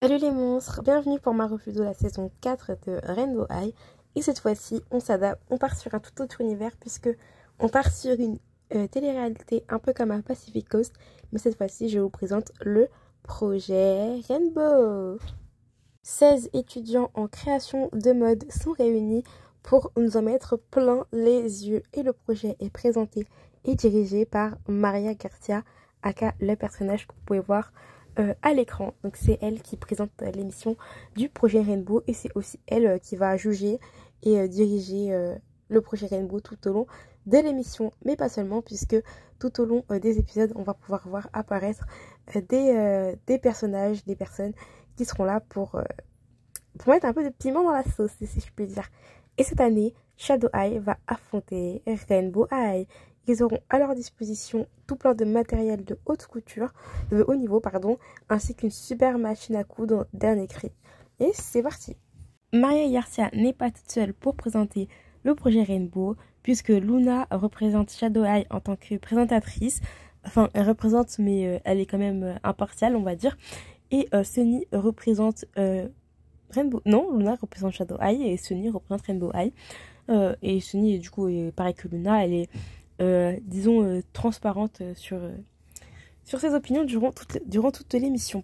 Salut les monstres, bienvenue pour ma review de la saison 4 de Rainbow High. Et cette fois-ci, on s'adapte, on part sur un tout autre univers puisque on part sur une télé-réalité un peu comme à Pacific Coast. Mais cette fois-ci, je vous présente le projet Rainbow. 16 étudiants en création de mode sont réunis pour nous en mettre plein les yeux. Et le projet est présenté et dirigé par Maria Garcia, aka le personnage que vous pouvez voir à l'écran. Donc c'est elle qui présente l'émission du projet Rainbow et c'est aussi elle qui va juger et diriger le projet Rainbow tout au long de l'émission, mais pas seulement, puisque tout au long des épisodes on va pouvoir voir apparaître des personnages, des personnes qui seront là pour mettre un peu de piment dans la sauce, si je puis dire. Et cette année, Shadow Eye va affronter Rainbow Eye. Ils auront à leur disposition tout plein de matériel de haute couture, de haut niveau, ainsi qu'une super machine à coudre dernier cri. Et c'est parti. Maria Garcia n'est pas toute seule pour présenter le projet Rainbow, puisque Luna représente Shadow Eye en tant que présentatrice. Enfin, elle représente, mais elle est quand même impartiale, on va dire. Et Sunny représente Rainbow. Non, Luna représente Shadow Eye et Sunny représente Rainbow Eye. Et Sunny, du coup, est pareil que Luna, elle est disons transparente sur ses opinions durant toute l'émission,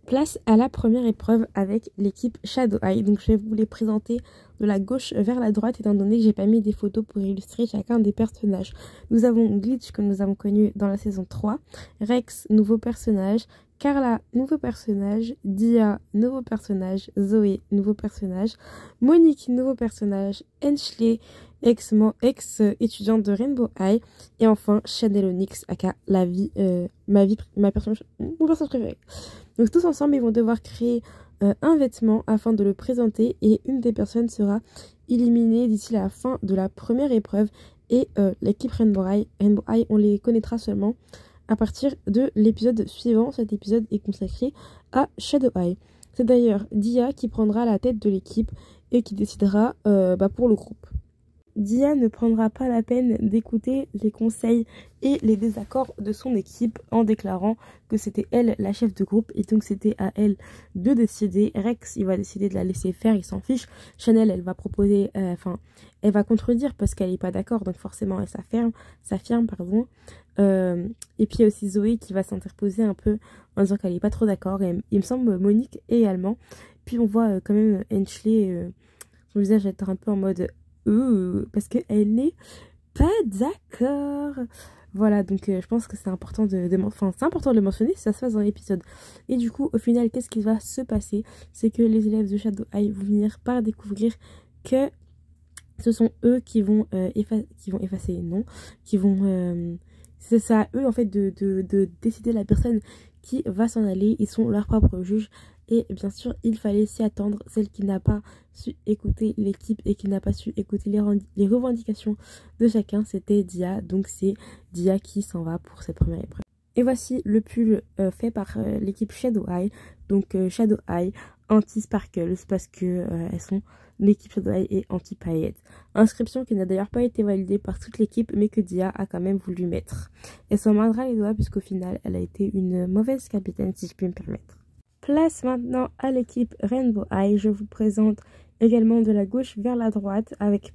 Place à la première épreuve avec l'équipe Shadow Eye. Donc je vais vous les présenter de la gauche vers la droite étant donné que j'ai pas mis des photos pour illustrer chacun des personnages. Nous avons Glitch que nous avons connu dans la saison 3, Rex, nouveau personnage, Carla, nouveau personnage, Dia, nouveau personnage, Zoé, nouveau personnage, Monique, nouveau personnage, Enschley, ex-étudiante de Rainbow High, et enfin Chanel Onyx, aka mon personnage préféré. Donc tous ensemble, ils vont devoir créer un vêtement afin de le présenter et une des personnes sera éliminée d'ici la fin de la première épreuve et l'équipe Rainbow High, on les connaîtra seulement à partir de l'épisode suivant. Cet épisode est consacré à Shadow Eye. C'est d'ailleurs Dia qui prendra la tête de l'équipe et qui décidera pour le groupe. Dia ne prendra pas la peine d'écouter les conseils et les désaccords de son équipe en déclarant que c'était elle la chef de groupe et donc c'était à elle de décider. Rex, il va décider de la laisser faire, il s'en fiche. Chanel, elle va proposer, elle va contredire parce qu'elle n'est pas d'accord, donc forcément elle s'affirme. Et puis il y a aussi Zoé qui va s'interposer un peu en disant qu'elle n'est pas trop d'accord. Et il me semble Monique également. Puis on voit quand même Enschley, son visage être un peu en mode parce qu'elle n'est pas d'accord. Voilà, donc je pense que c'est important c'est important de le mentionner si ça se passe dans l'épisode. Et du coup, au final, qu'est-ce qui va se passer? C'est que les élèves de Shadow Eye vont finir par découvrir que ce sont eux qui vont c'est à eux en fait de décider la personne qui va s'en aller. Ils sont leurs propres juges. Et bien sûr, il fallait s'y attendre. Celle qui n'a pas su écouter l'équipe et qui n'a pas su écouter les revendications de chacun, c'était Dia. Donc c'est Dia qui s'en va pour cette première épreuve. Et voici le pull fait par l'équipe Shadow Eye. Donc Shadow Eye, anti-sparkles parce que elles sont l'équipe Shadow Eye et anti-paillettes. Inscription qui n'a d'ailleurs pas été validée par toute l'équipe mais que Dia a quand même voulu mettre. Elle s'en mordra les doigts puisqu'au final, elle a été une mauvaise capitaine si je puis me permettre. Place maintenant à l'équipe Rainbow High. Je vous présente également de la gauche vers la droite avec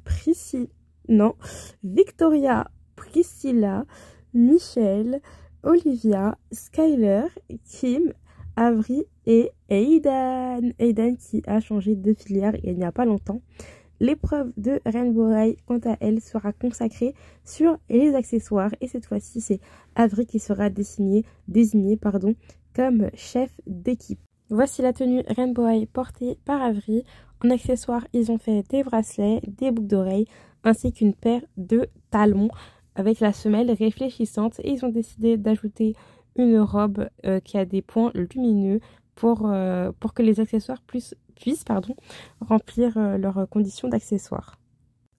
Victoria, Priscilla, Michelle, Olivia, Skyler, Kim, Avery et Aidan. Aidan qui a changé de filière il n'y a pas longtemps. L'épreuve de Rainbow High, quant à elle, sera consacrée sur les accessoires. Et cette fois-ci, c'est Avery qui sera désigné comme chef d'équipe. Voici la tenue Rainbow High portée par Avery. En accessoires, ils ont fait des bracelets, des boucles d'oreilles, ainsi qu'une paire de talons avec la semelle réfléchissante. Et ils ont décidé d'ajouter une robe qui a des points lumineux pour que les accessoires puissent remplir leurs conditions d'accessoires.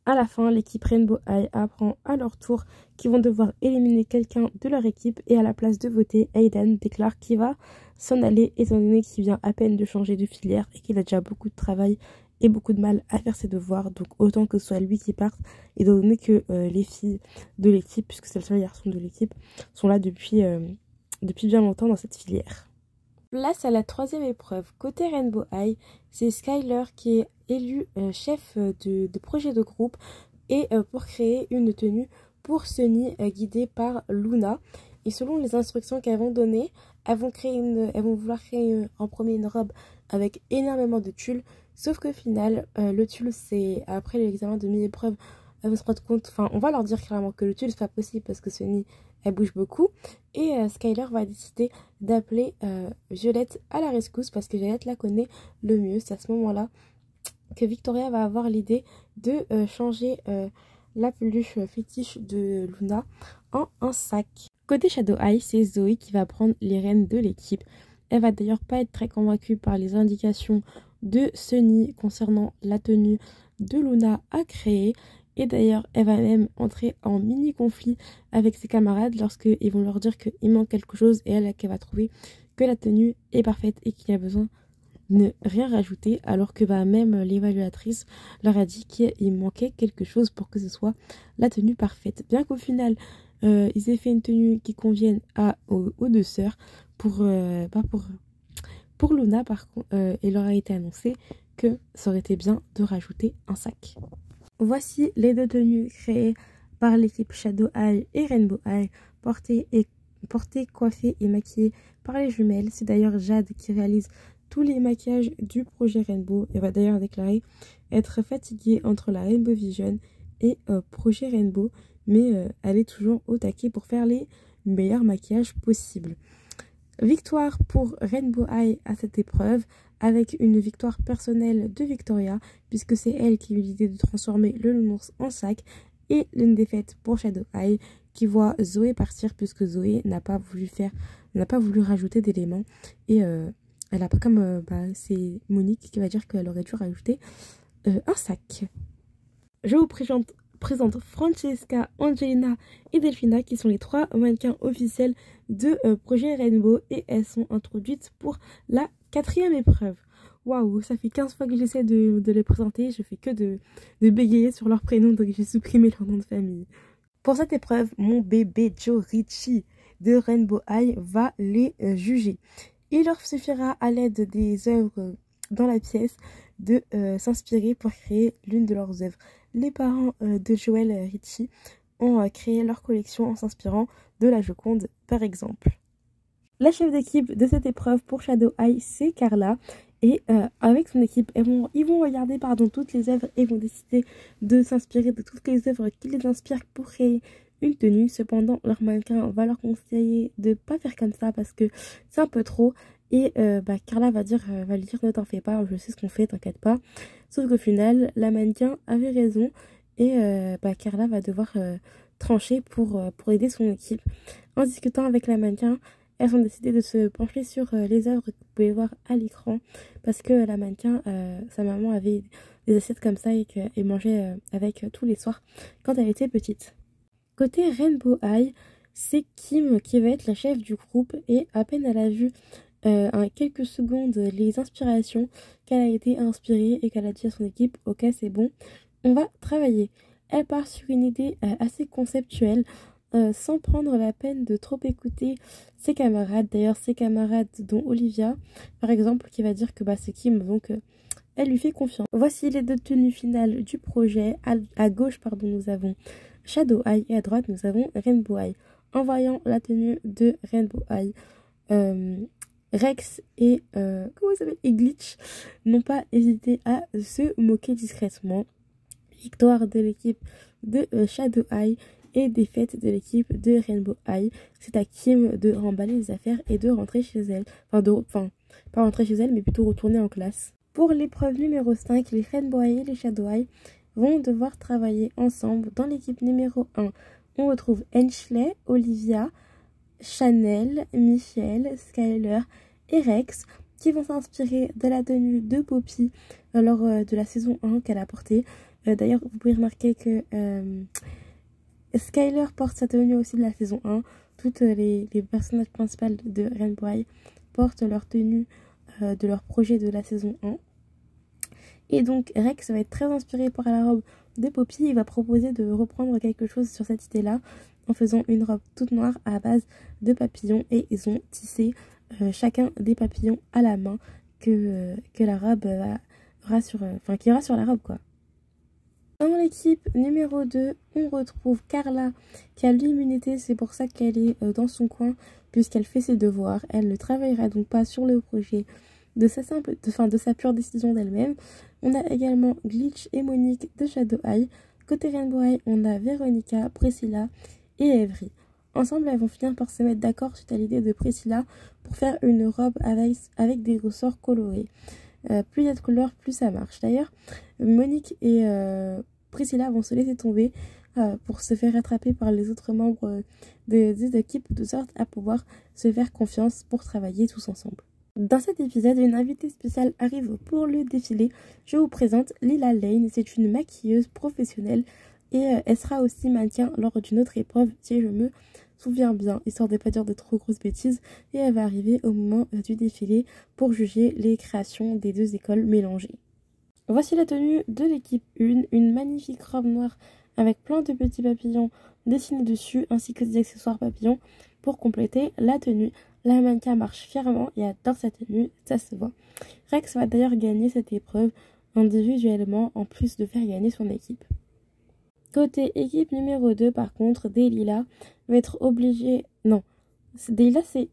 À la fin, l'équipe Rainbow High apprend à leur tour qu'ils vont devoir éliminer quelqu'un de leur équipe et à la place de voter, Aidan déclare qu'il va s'en aller étant donné qu'il vient à peine de changer de filière et qu'il a déjà beaucoup de travail et beaucoup de mal à faire ses devoirs. Donc autant que ce soit lui qui parte étant donné que les filles de l'équipe, puisque c'est le seul garçon de l'équipe, sont là depuis bien longtemps dans cette filière. Place à la troisième épreuve. Côté Rainbow High, c'est Skyler qui est élu chef de projet de groupe et pour créer une tenue pour Sunny guidée par Luna. Et selon les instructions qu'elles vont donner, elles vont vouloir créer en premier une robe avec énormément de tulle. Sauf qu'au final, le tulle, c'est après l'examen de mi-épreuve, elles vont se rendre compte, enfin on va leur dire clairement que le tulle c'est pas possible parce que Sunny elle bouge beaucoup. Et Skyler va décider d'appeler Violette à la rescousse parce que Violette la connaît le mieux. C'est à ce moment-là que Victoria va avoir l'idée de changer la peluche fétiche de Luna en un sac. Côté Shadow High, c'est Zoé qui va prendre les rênes de l'équipe. Elle va d'ailleurs pas être très convaincue par les indications de Sunny concernant la tenue de Luna à créer. Et d'ailleurs, elle va même entrer en mini-conflit avec ses camarades lorsqu'ils vont leur dire qu'il manque quelque chose et elle va trouver que la tenue est parfaite et qu'il y a besoin de ne rien rajouter, alors que même l'évaluatrice leur a dit qu'il manquait quelque chose pour que ce soit la tenue parfaite. Bien qu'au final, ils aient fait une tenue qui convienne aux deux sœurs, pour Luna, par contre, il leur a été annoncé que ça aurait été bien de rajouter un sac. Voici les deux tenues créées par l'équipe Shadow High et Rainbow High, portées, coiffées et maquillées par les jumelles. C'est d'ailleurs Jade qui réalise tous les maquillages du projet Rainbow. Elle va d'ailleurs déclarer être fatiguée entre la Rainbow Vision et projet Rainbow, mais elle est toujours au taquet pour faire les meilleurs maquillages possibles. Victoire pour Rainbow High à cette épreuve, avec une victoire personnelle de Victoria, puisque c'est elle qui a eu l'idée de transformer le nounours en sac, et une défaite pour Shadow High, qui voit Zoé partir, puisque Zoé n'a pas voulu rajouter d'éléments, et elle a pas comme c'est Monique qui va dire qu'elle aurait dû rajouter un sac. Je vous présente Francesca, Angelina et Delphina qui sont les trois mannequins officiels de projet Rainbow et elles sont introduites pour la quatrième épreuve. Waouh, ça fait 15 fois que j'essaie de les présenter, je fais que de bégayer sur leur prénom, donc j'ai supprimé leur nom de famille. Pour cette épreuve, mon bébé Joe Ritchie de Rainbow High va les juger. Il leur suffira à l'aide des œuvres dans la pièce de s'inspirer pour créer l'une de leurs œuvres. Les parents de Joel Ritchie ont créé leur collection en s'inspirant de la Joconde par exemple. La chef d'équipe de cette épreuve pour Shadow High, c'est Carla. Et avec son équipe, ils vont regarder toutes les œuvres et vont décider de s'inspirer de toutes les œuvres qui les inspirent pour créer une tenue. Cependant, leur mannequin va leur conseiller de ne pas faire comme ça parce que c'est un peu trop. Et Carla va lui dire ne t'en fais pas, je sais ce qu'on fait, t'inquiète pas. Sauf qu'au final, la mannequin avait raison et Carla va devoir trancher pour aider son équipe. En discutant avec la mannequin, elles ont décidé de se pencher sur les œuvres que vous pouvez voir à l'écran parce que la mannequin, sa maman avait des assiettes comme ça et qu'elle mangeait avec tous les soirs quand elle était petite. Côté Rainbow High, c'est Kim qui va être la chef du groupe et à peine elle a vu en quelques secondes les inspirations qu'elle a été inspirée et qu'elle a dit à son équipe ok c'est bon, on va travailler. Elle part sur une idée assez conceptuelle sans prendre la peine de trop écouter ses camarades. D'ailleurs ses camarades dont Olivia par exemple qui va dire que c'est Kim donc elle lui fait confiance. Voici les deux tenues finales du projet. À gauche nous avons Shadow High et à droite nous avons Rainbow High. En voyant la tenue de Rainbow High, Rex et Glitch n'ont pas hésité à se moquer discrètement. Victoire de l'équipe de Shadow High et défaite de l'équipe de Rainbow High. C'est à Kim de remballer les affaires et de rentrer chez elle. Enfin, pas rentrer chez elle mais plutôt retourner en classe. Pour l'épreuve numéro 5, les Rainbow High et les Shadow High vont devoir travailler ensemble. Dans l'équipe numéro 1, on retrouve Ashley, Olivia, Chanel, Michel, Skyler et Rex qui vont s'inspirer de la tenue de Poppy lors de la saison 1 qu'elle a portée. D'ailleurs, vous pouvez remarquer que Skyler porte sa tenue aussi de la saison 1. Toutes les personnages principaux de Rainbow High portent leur tenue de leur projet de la saison 1. Et donc Rex va être très inspiré par la robe de Poppy. Il va proposer de reprendre quelque chose sur cette idée-là en faisant une robe toute noire à base de papillons et ils ont tissé chacun des papillons à la main que la robe qui aura sur la robe, quoi. Dans l'équipe numéro 2, on retrouve Carla qui a l'immunité, c'est pour ça qu'elle est dans son coin puisqu'elle fait ses devoirs. Elle ne travaillera donc pas sur le projet de sa pure décision d'elle-même. On a également Glitch et Monique de Shadow Eye. Côté Rainbow Eye, on a Véronica, Priscilla et Evry. Ensemble, elles vont finir par se mettre d'accord suite à l'idée de Priscilla pour faire une robe avec des ressorts colorés. Plus il y a de couleurs, plus ça marche. D'ailleurs, Monique et Priscilla vont se laisser tomber pour se faire rattraper par les autres membres des équipes, de sorte à pouvoir se faire confiance pour travailler tous ensemble. Dans cet épisode, une invitée spéciale arrive pour le défilé. Je vous présente Lila Lane. C'est une maquilleuse professionnelle et elle sera aussi mannequin lors d'une autre épreuve, si je me souviens bien, histoire de ne pas dire de trop grosses bêtises. Et elle va arriver au moment du défilé pour juger les créations des deux écoles mélangées. Voici la tenue de l'équipe 1, une magnifique robe noire avec plein de petits papillons dessinés dessus ainsi que des accessoires papillons pour compléter la tenue. La mannequin marche fièrement et adore sa tenue, ça se voit. Rex va d'ailleurs gagner cette épreuve individuellement en plus de faire gagner son équipe. Côté équipe numéro 2, par contre, Delila va être obligée... Non, Delila c'est...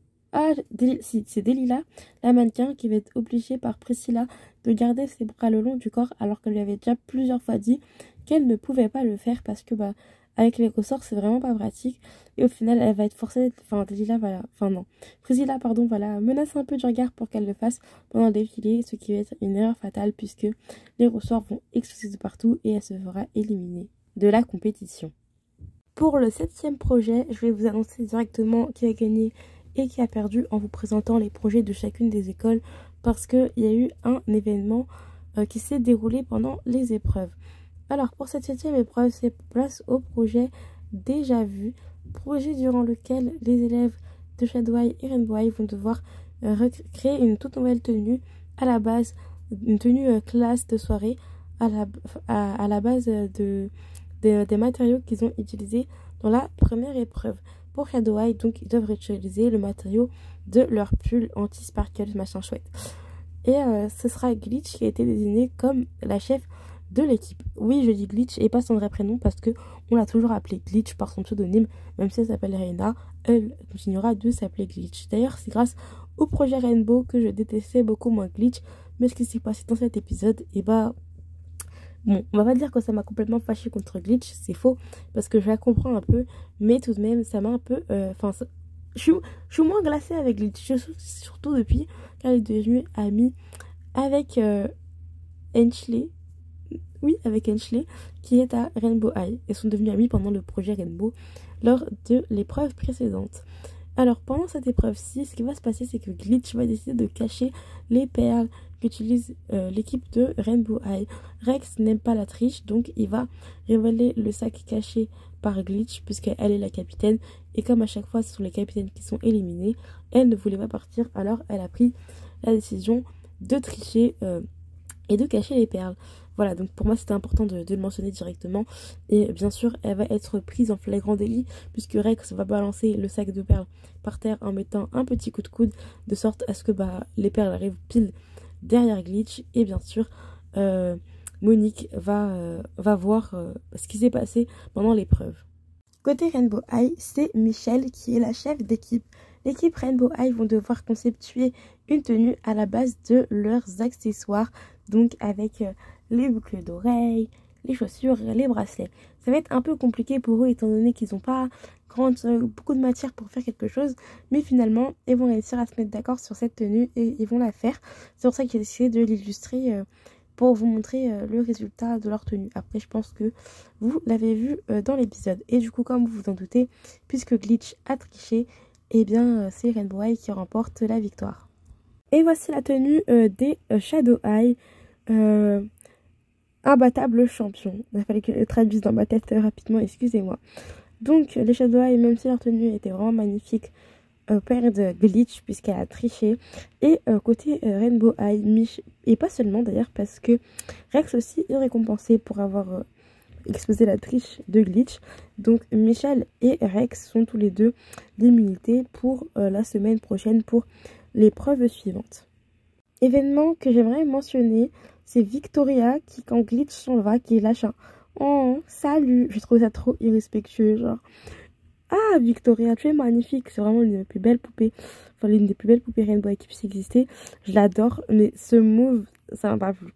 c'est Delila, la mannequin, qui va être obligée par Priscilla de garder ses bras le long du corps alors qu'elle lui avait déjà plusieurs fois dit qu'elle ne pouvait pas le faire parce que avec les ressorts c'est vraiment pas pratique et au final elle va être forcée, Priscilla va la menacer un peu du regard pour qu'elle le fasse pendant le défilé, ce qui va être une erreur fatale puisque les ressorts vont exploser de partout et elle se fera éliminer de la compétition. Pour le 7e projet, je vais vous annoncer directement qui a gagné et qui a perdu en vous présentant les projets de chacune des écoles parce qu'il y a eu un événement qui s'est déroulé pendant les épreuves. Alors pour cette 7e épreuve, c'est place au projet déjà vu, projet durant lequel les élèves de Shadow Eye et Rainbow Eye vont devoir créer une toute nouvelle tenue à la base, une tenue classe de soirée à la base des matériaux qu'ils ont utilisés dans la première épreuve. Pour Shadow Eye, donc, ils doivent utiliser le matériau de leur pull anti-sparkle, machin chouette. Et ce sera Glitch qui a été désigné comme la chef de l'équipe. Oui, je dis Glitch et pas son vrai prénom parce que on l'a toujours appelé Glitch par son pseudonyme, même si elle s'appelle Reina, elle continuera de s'appeler Glitch. D'ailleurs, c'est grâce au projet Rainbow que je détestais beaucoup moins Glitch, mais ce qui s'est passé dans cet épisode, bon, on va pas dire que ça m'a complètement fâché contre Glitch, c'est faux, parce que je la comprends un peu, mais tout de même, ça m'a un peu... je suis moins glacée avec Glitch, surtout depuis qu'elle est devenue amie avec Enchlee. Oui, avec Enchlee, qui est à Rainbow Eye. Ils sont devenus amis pendant le projet Rainbow, lors de l'épreuve précédente. Alors, pendant cette épreuve-ci, ce qui va se passer, c'est que Glitch va décider de cacher les perles qu'utilise l'équipe de Rainbow Eye. Rex n'aime pas la triche, donc il va révéler le sac caché par Glitch, puisqu'elle est la capitaine. Et comme à chaque fois, ce sont les capitaines qui sont éliminés, elle ne voulait pas partir, alors elle a pris la décision de tricher et de cacher les perles. Voilà, donc pour moi c'était important de le mentionner directement. Et bien sûr, elle va être prise en flagrant délit puisque Rex va balancer le sac de perles par terre en mettant un petit coup de coude de sorte à ce que les perles arrivent pile derrière Glitch. Et bien sûr, Monique va voir ce qui s'est passé pendant l'épreuve. Côté Rainbow Eye, c'est Michelle qui est la chef d'équipe. L'équipe Rainbow Eye vont devoir conceptuer une tenue à la base de leurs accessoires, donc avec les boucles d'oreilles, les chaussures, les bracelets. Ça va être un peu compliqué pour eux étant donné qu'ils n'ont pas beaucoup de matière pour faire quelque chose, mais finalement ils vont réussir à se mettre d'accord sur cette tenue et ils vont la faire. C'est pour ça qu'ils ont décidé de l'illustrer pour vous montrer le résultat de leur tenue. Après, je pense que vous l'avez vu dans l'épisode. Et du coup, comme vous vous en doutez, puisque Glitch a triché, eh bien c'est Rainbow Eye qui remporte la victoire. Et voici la tenue des Shadow Eye. Imbattable champion. Il fallait que je le traduise dans ma tête rapidement, excusez-moi. Donc, les Shadow Eye, même si leur tenue était vraiment magnifique, perdent Glitch puisqu'elle a triché. Et côté Rainbow Eye, et pas seulement d'ailleurs, parce que Rex aussi est récompensé pour avoir exposé la triche de Glitch. Donc, Michelle et Rex sont tous les deux d'immunité pour la semaine prochaine pour l'épreuve suivante. Événement que j'aimerais mentionner, c'est Victoria qui, quand Glitch s'en va, qui lâche un « Oh, salut !» Je trouve ça trop irrespectueux, genre « Ah, Victoria, tu es magnifique !» C'est vraiment l'une des plus belles poupées, enfin l'une des plus belles poupées Rainbow qui puisse exister. Je l'adore, mais ce move, ça m'a pas plu.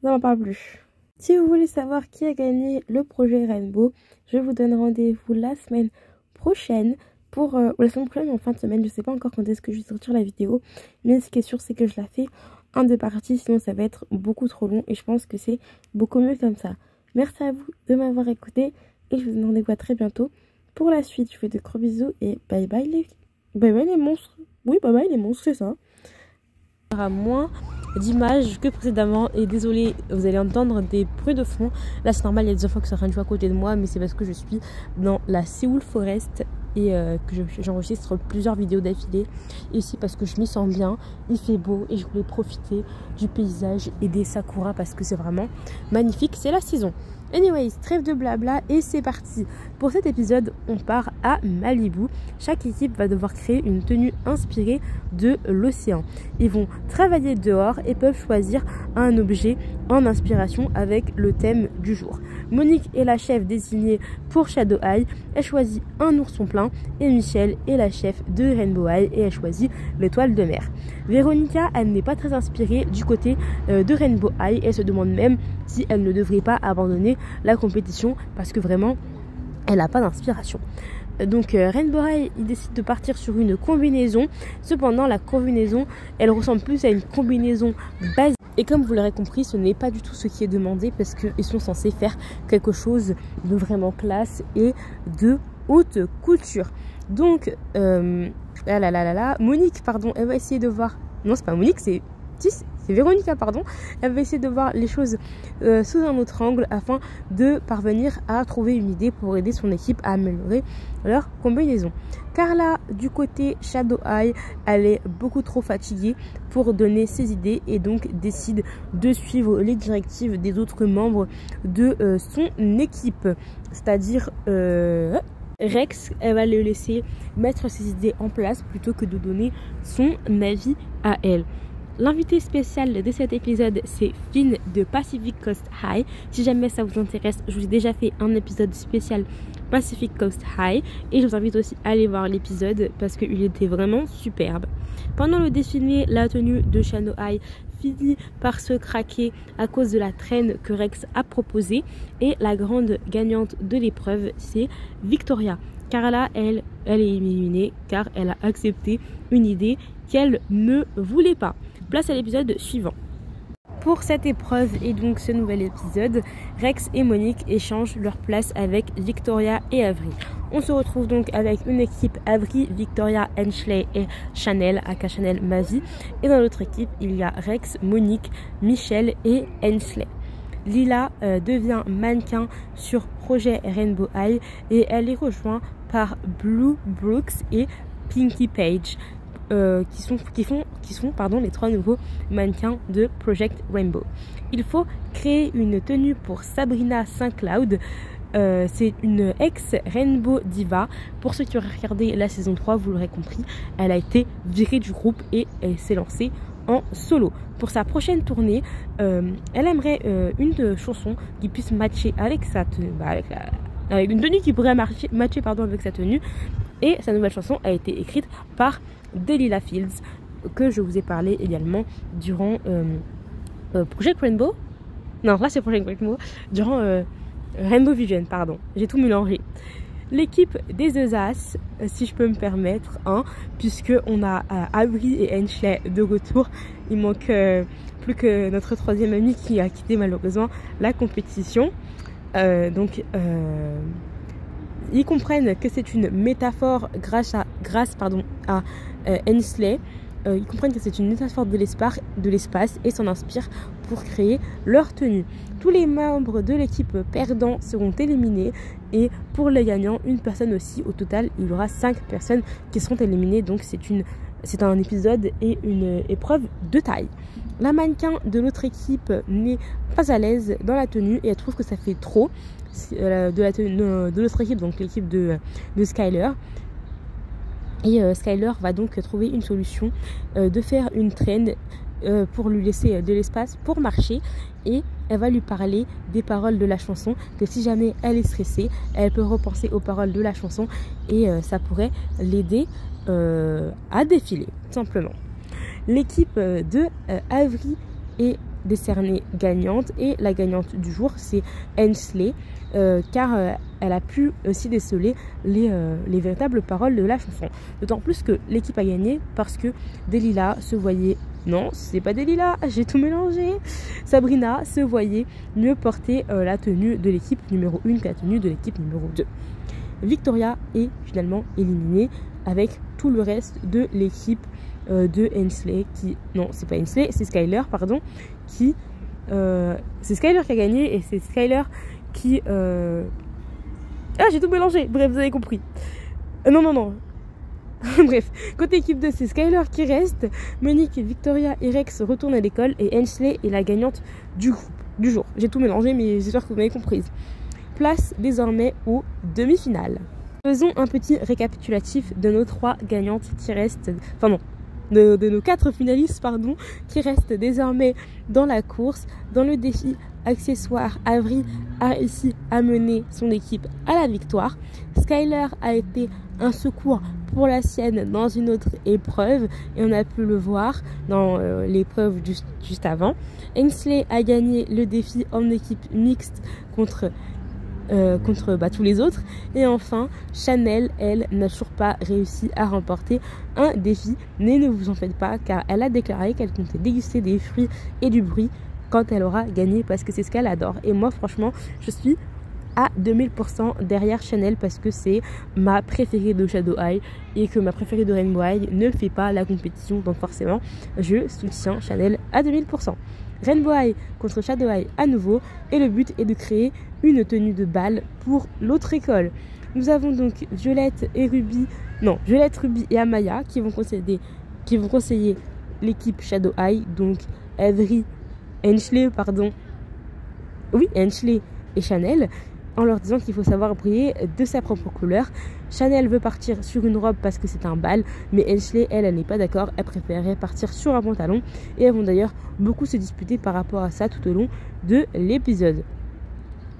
Ça m'a pas plu. Si vous voulez savoir qui a gagné le projet Rainbow, je vous donne rendez-vous la semaine prochaine. Pour la semaine prochaine, en fin de semaine, je sais pas encore quand est-ce que je vais sortir la vidéo, mais ce qui est sûr, c'est que je la fais en 2 parties, sinon ça va être beaucoup trop long et je pense que c'est beaucoup mieux comme ça. Merci à vous de m'avoir écouté et je vous donne rendez-vous à très bientôt pour la suite. Je vous fais de gros bisous et bye bye les monstres. Oui, bye bye les monstres, c'est ça. Il y aura moins d'images que précédemment et désolé, vous allez entendre des bruits de fond. Là c'est normal, il y a des enfants qui sont en train de jouer à côté de moi, mais c'est parce que je suis dans la Seoul Forest et que j'enregistre plusieurs vidéos d'affilée. Ici parce que je m'y sens bien, il fait beau et je voulais profiter du paysage et des sakuras parce que c'est vraiment magnifique, c'est la saison. Anyways, trêve de blabla et c'est parti. Pour cet épisode, on part à Malibu. Chaque équipe va devoir créer une tenue inspirée de l'océan. Ils vont travailler dehors et peuvent choisir un objet en inspiration avec le thème du jour. Monique est la chef désignée pour Shadow Eye. Elle choisit un ourson plein et Michelle est la chef de Rainbow Eye et elle choisit l'étoile de mer. Véronica, elle n'est pas très inspirée du côté de Rainbow Eye. Elle se demande même si elle ne devrait pas abandonner la compétition parce que vraiment elle n'a pas d'inspiration. Donc Rainbow Eye il décide de partir sur une combinaison. Cependant la combinaison elle ressemble plus à une combinaison basique. Et comme vous l'aurez compris, ce n'est pas du tout ce qui est demandé parce qu'ils sont censés faire quelque chose de vraiment classe et de haute couture. Donc Monique pardon, elle va essayer de voir. Non c'est pas Monique, c'est Véronica, pardon. Elle va essayer de voir les choses sous un autre angle afin de parvenir à trouver une idée pour aider son équipe à améliorer leur combinaison. Carla, du côté Shadow Eye, elle est beaucoup trop fatiguée pour donner ses idées et donc décide de suivre les directives des autres membres de son équipe. C'est-à-dire Rex, elle va le laisser mettre ses idées en place plutôt que de donner son avis à elle. L'invité spécial de cet épisode, c'est Finn de Pacific Coast High. Si jamais ça vous intéresse, je vous ai déjà fait un épisode spécial Pacific Coast High. Et je vous invite aussi à aller voir l'épisode parce qu'il était vraiment superbe. Pendant le défilé, la tenue de Shadow Eye finit par se craquer à cause de la traîne que Rex a proposée. Et la grande gagnante de l'épreuve, c'est Victoria. Carla, elle est éliminée car elle a accepté une idée qu'elle ne voulait pas. Place à l'épisode suivant. Pour cette épreuve et donc ce nouvel épisode, Rex et Monique échangent leur place avec Victoria et Avery. On se retrouve donc avec une équipe Avery, Victoria, Hensley et Chanel, aka Chanel Mavi. Et dans l'autre équipe, il y a Rex, Monique, Michelle et Hensley. Lila devient mannequin sur projet Rainbow Eye et elle est rejointe par Blue Brooks et Pinky Page. Qui sont les 3 nouveaux mannequins de Project Rainbow. Il faut créer une tenue pour Sabrina Saint-Cloud. C'est une ex-Rainbow Diva. Pour ceux qui auraient regardé la saison 3, vous l'aurez compris, elle a été virée du groupe et elle s'est lancée en solo. Pour sa prochaine tournée, elle aimerait une chanson qui puisse matcher avec sa tenue, avec une tenue qui pourrait matcher avec sa tenue. Et sa nouvelle chanson a été écrite par Delilah Fields, que je vous ai parlé également durant Project Rainbow. Non, là c'est Project Rainbow. Durant Rainbow Vision, pardon. J'ai tout mélangé. L'équipe des deux As, si je peux me permettre, puisque on a Avery et Hensley de retour. Il manque plus que notre 3e ami qui a quitté malheureusement la compétition. Ils comprennent que c'est une métaphore grâce à Hensley. Ils comprennent que c'est une métaphore de l'espace et s'en inspirent pour créer leur tenue. Tous les membres de l'équipe perdant seront éliminés et pour les gagnants, une personne aussi. Au total, il y aura 5 personnes qui seront éliminées. Donc c'est un épisode et une épreuve de taille. La mannequin de l'autre équipe n'est pas à l'aise dans la tenue et elle trouve que ça fait trop de l'autre équipe, donc l'équipe de Skyler. Et Skyler va donc trouver une solution de faire une traîne pour lui laisser de l'espace pour marcher, et elle va lui parler des paroles de la chanson, que si jamais elle est stressée, elle peut repenser aux paroles de la chanson et ça pourrait l'aider à défiler, tout simplement. L'équipe de Avery est décernée gagnante, et la gagnante du jour c'est Ainsley, car elle a pu aussi déceler les véritables paroles de la chanson. D'autant plus que l'équipe a gagné parce que Delilah se voyait... Non, c'est pas Delilah, j'ai tout mélangé. Sabrina se voyait mieux porter la tenue de l'équipe numéro 1 que la tenue de l'équipe numéro 2. Victoria est finalement éliminée avec tout le reste de l'équipe de Ainsley qui... Non, c'est pas Ainsley, c'est Skyler, pardon, qui... c'est Skyler qui a gagné, et c'est Skyler qui... Ah, j'ai tout mélangé. Bref, vous avez compris. Non. Bref, côté équipe 2, c'est Skyler qui reste. Monique, Victoria et Rex retournent à l'école, et Ainsley est la gagnante du jour. J'ai tout mélangé, mais j'espère que vous m'avez comprise. Place désormais aux demi-finales. Faisons un petit récapitulatif de nos 3 gagnantes qui restent... Enfin non, de nos 4 finalistes, pardon, qui restent désormais dans la course. Dans le défi accessoire, Avery a réussi à mener son équipe à la victoire. Skyler a été un secours pour la sienne dans une autre épreuve, et on a pu le voir dans l'épreuve juste avant. Ainsley a gagné le défi en équipe mixte contre tous les autres. Et enfin, Chanel, elle, n'a toujours pas réussi à remporter un défi. Mais ne vous en faites pas, car elle a déclaré qu'elle comptait déguster des fruits et du bruit quand elle aura gagné, parce que c'est ce qu'elle adore. Et moi, franchement, je suis à 2000% derrière Chanel, parce que c'est ma préférée de Shadow Eye, et que ma préférée de Rainbow Eye ne fait pas la compétition. Donc forcément, je soutiens Chanel à 2000%. Rainbow Eye contre Shadow Eye à nouveau, et le but est de créer une tenue de bal pour l'autre école. Nous avons donc Violette, Ruby et Amaya qui vont conseiller l'équipe Shadow Eye, donc Ainsley et Chanel, en leur disant qu'il faut savoir briller de sa propre couleur. Chanel veut partir sur une robe parce que c'est un bal, mais Ainsley, elle n'est pas d'accord, elle préférerait partir sur un pantalon, et elles vont d'ailleurs beaucoup se disputer par rapport à ça tout au long de l'épisode.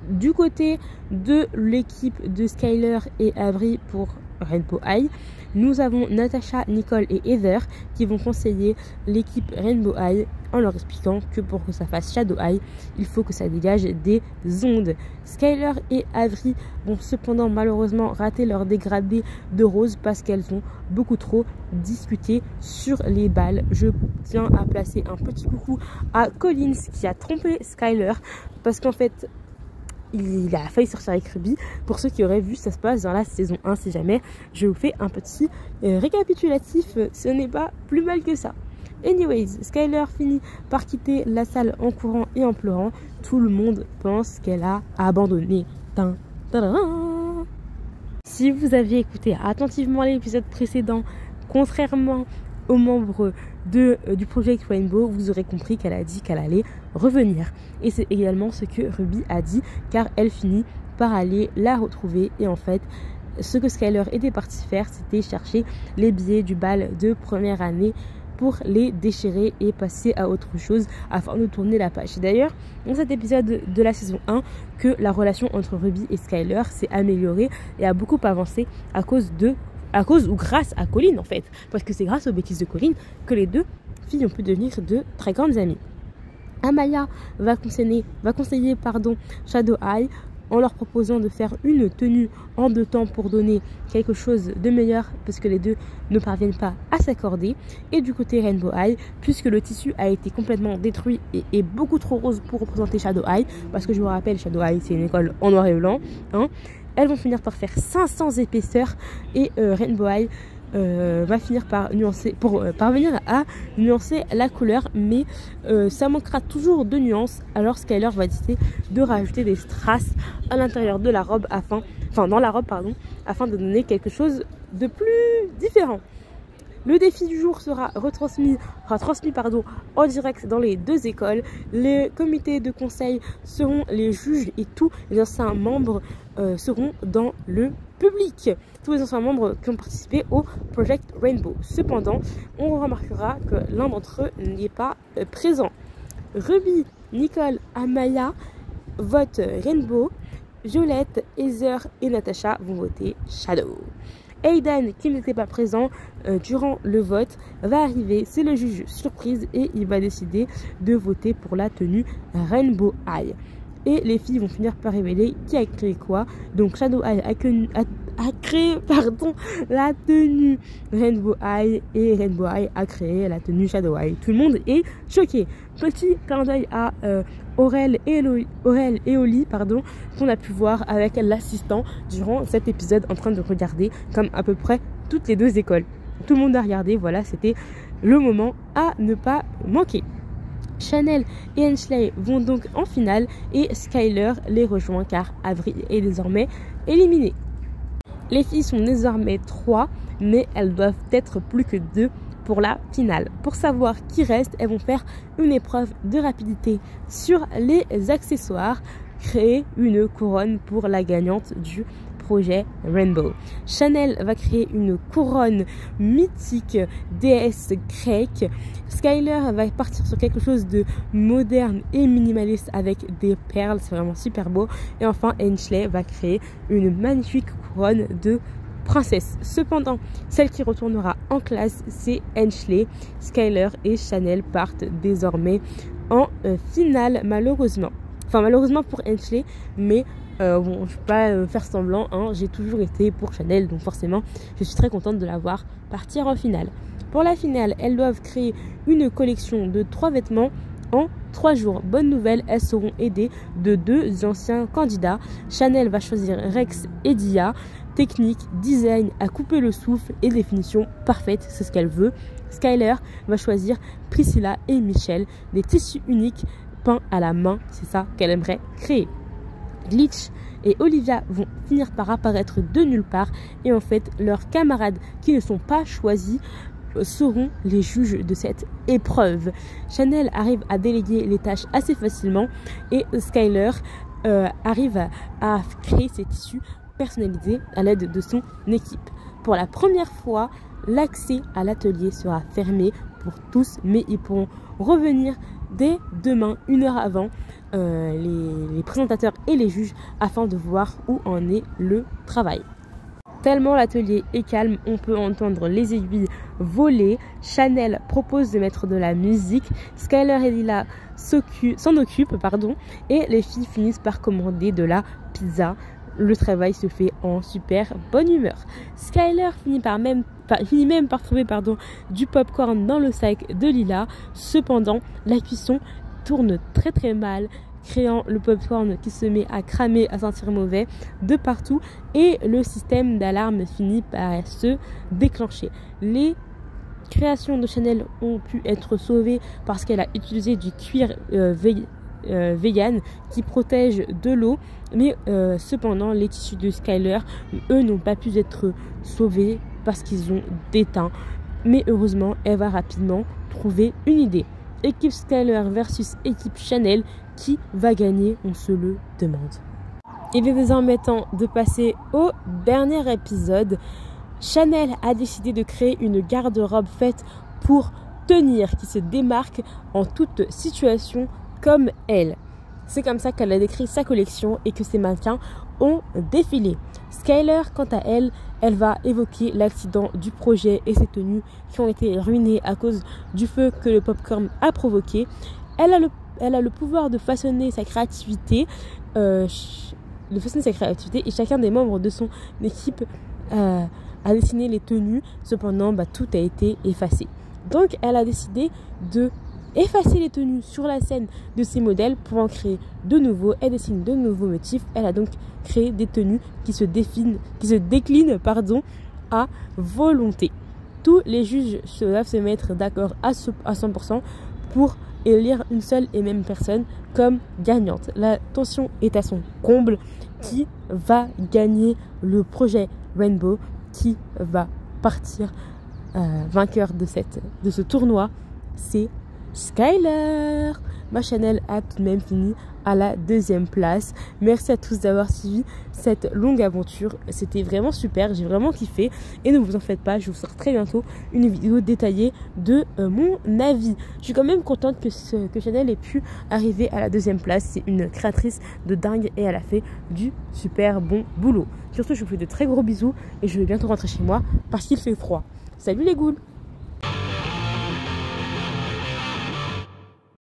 Du côté de l'équipe de Skyler et Avery pour Rainbow Eye, nous avons Natasha, Nicole et Heather qui vont conseiller l'équipe Rainbow Eye en leur expliquant que pour que ça fasse Shadow Eye, il faut que ça dégage des ondes. Skyler et Avery vont cependant malheureusement rater leur dégradé de rose parce qu'elles ont beaucoup trop discuté sur les balles. Je tiens à placer un petit coucou à Collins qui a trompé Skyler, parce qu'en fait il a failli sortir avec Ruby. Pour ceux qui auraient vu, ça se passe dans la saison 1. Si jamais, je vous fais un petit récapitulatif. Ce n'est pas plus mal que ça. Anyways, Skyler finit par quitter la salle en courant et en pleurant. Tout le monde pense qu'elle a abandonné. Si vous aviez écouté attentivement l'épisode précédent, contrairement aux membres du Project Rainbow, vous aurez compris qu'elle a dit qu'elle allait revenir. Et c'est également ce que Ruby a dit, car elle finit par aller la retrouver. Et en fait, ce que Skyler était partie faire, c'était chercher les billets du bal de première année pour les déchirer et passer à autre chose afin de tourner la page. Et d'ailleurs, dans cet épisode de la saison 1, que la relation entre Ruby et Skyler s'est améliorée et a beaucoup avancé à cause ou grâce à Colin en fait, parce que c'est grâce aux bêtises de Colin que les deux filles ont pu devenir de très grandes amies. Amaya va conseiller Shadow Eye en leur proposant de faire une tenue en 2 temps pour donner quelque chose de meilleur, parce que les deux ne parviennent pas à s'accorder. Et du côté Rainbow Eye, puisque le tissu a été complètement détruit et est beaucoup trop rose pour représenter Shadow Eye, parce que je vous rappelle, Shadow Eye c'est une école en noir et blanc, hein, elles vont finir par faire 500 épaisseurs, et Rainbow Eye va finir par parvenir à nuancer la couleur, mais ça manquera toujours de nuances. Alors Skyler va décider de rajouter des strass à l'intérieur de la robe afin de donner quelque chose de plus différent. Le défi du jour sera transmis en direct dans les 2 écoles. Les comités de conseil seront les juges et tous les anciens membres seront dans le public. tous les anciens membres qui ont participé au Project Rainbow. Cependant, on remarquera que l'un d'entre eux n'est pas présent. Ruby, Nicole, Amaya votent Rainbow. Violette, Heather et Natasha vont voter Shadow. Aidan, qui n'était pas présent durant le vote, va arriver, c'est le juge surprise et il va décider de voter pour la tenue Rainbow High. Et les filles vont finir par révéler qui a créé quoi. Donc Shadow High a créé la tenue Rainbow High et Rainbow High a créé la tenue Shadow High. Tout le monde est choqué. Petit clin d'œil à Aurel et Oli, qu'on a pu voir avec l'assistant durant cet épisode en train de regarder comme à peu près toutes les deux écoles. Tout le monde a regardé, voilà, c'était le moment à ne pas manquer. Chanel et Ainsley vont donc en finale et Skyler les rejoint car Avril est désormais éliminée. Les filles sont désormais 3, mais elles doivent être plus que 2 pour la finale. Pour savoir qui reste, elles vont faire une épreuve de rapidité sur les accessoires, créer une couronne pour la gagnante du projet Rainbow. Chanel va créer une couronne mythique déesse grecque. Skyler va partir sur quelque chose de moderne et minimaliste avec des perles, c'est vraiment super beau. Et enfin, Ainsley va créer une magnifique couronne de princesse. Cependant, celle qui retournera en classe, c'est Ainsley. Skyler et Chanel partent désormais en finale, malheureusement. Enfin, malheureusement pour Ainsley, mais bon, je ne vais pas faire semblant, hein, j'ai toujours été pour Chanel, donc forcément, je suis très contente de la voir partir en finale. Pour la finale, elles doivent créer une collection de 3 vêtements en 3 jours. Bonne nouvelle, elles seront aidées de 2 anciens candidats. Chanel va choisir Rex et Dia. Technique, design, à couper le souffle et définition parfaite, c'est ce qu'elle veut. Skyler va choisir Priscilla et Michel, des tissus uniques peints à la main, c'est ça qu'elle aimerait créer. Glitch et Olivia vont finir par apparaître de nulle part et en fait leurs camarades qui ne sont pas choisis seront les juges de cette épreuve. Chanel arrive à déléguer les tâches assez facilement et Skyler arrive à créer ses tissus personnalisés à l'aide de son équipe. Pour la première fois, l'accès à l'atelier sera fermé pour tous, mais ils pourront revenir dès demain, 1 heure avant, les présentateurs et les juges afin de voir où en est le travail. Tellement l'atelier est calme, on peut entendre les aiguilles voler. Chanel propose de mettre de la musique. Skyler et Lila s'en occupent, et les filles finissent par commander de la pizza. Le travail se fait en super bonne humeur. Skyler finit même par trouver du popcorn dans le sac de Lila. Cependant, la cuisson tourne très très mal, créant le popcorn qui se met à cramer, à sentir mauvais de partout et le système d'alarme finit par se déclencher. Les créations de Chanel ont pu être sauvées parce qu'elle a utilisé du cuir vegan qui protège de l'eau, mais cependant les tissus de Skyler, eux, n'ont pas pu être sauvés parce qu'ils ont déteint. Mais heureusement, elle va rapidement trouver une idée. Équipe Skyler versus équipe Chanel, qui va gagner? On se le demande. Il est désormais temps de passer au dernier épisode. Chanel a décidé de créer une garde-robe faite pour tenir, qui se démarque en toute situation comme elle. C'est comme ça qu'elle a décrit sa collection et que ses mannequins ont défilé. Skyler, quant à elle, elle va évoquer l'accident du projet et ses tenues qui ont été ruinées à cause du feu que le popcorn a provoqué. Elle a le pouvoir de façonner sa créativité, et chacun des membres de son équipe a dessiné les tenues. Cependant, tout a été effacé. Donc, elle a décidé de effacer les tenues sur la scène de ses modèles pour en créer de nouveaux. Elle dessine de nouveaux motifs. Elle a donc créé des tenues qui se déclinent à volonté. Tous les juges doivent se mettre d'accord à 100% pour élire une seule et même personne comme gagnante. La tension est à son comble. Qui va gagner le projet Rainbow? Qui va partir vainqueur de ce tournoi? C'est Skyler. Ma Chanel a tout de même fini à la 2e place. Merci à tous d'avoir suivi cette longue aventure. C'était vraiment super, j'ai vraiment kiffé. Et ne vous en faites pas, je vous sors très bientôt une vidéo détaillée de mon avis. Je suis quand même contente que Chanel ait pu arriver à la 2e place. C'est une créatrice de dingue et elle a fait du super bon boulot. Surtout, je vous fais de très gros bisous et je vais bientôt rentrer chez moi parce qu'il fait froid. Salut les ghouls!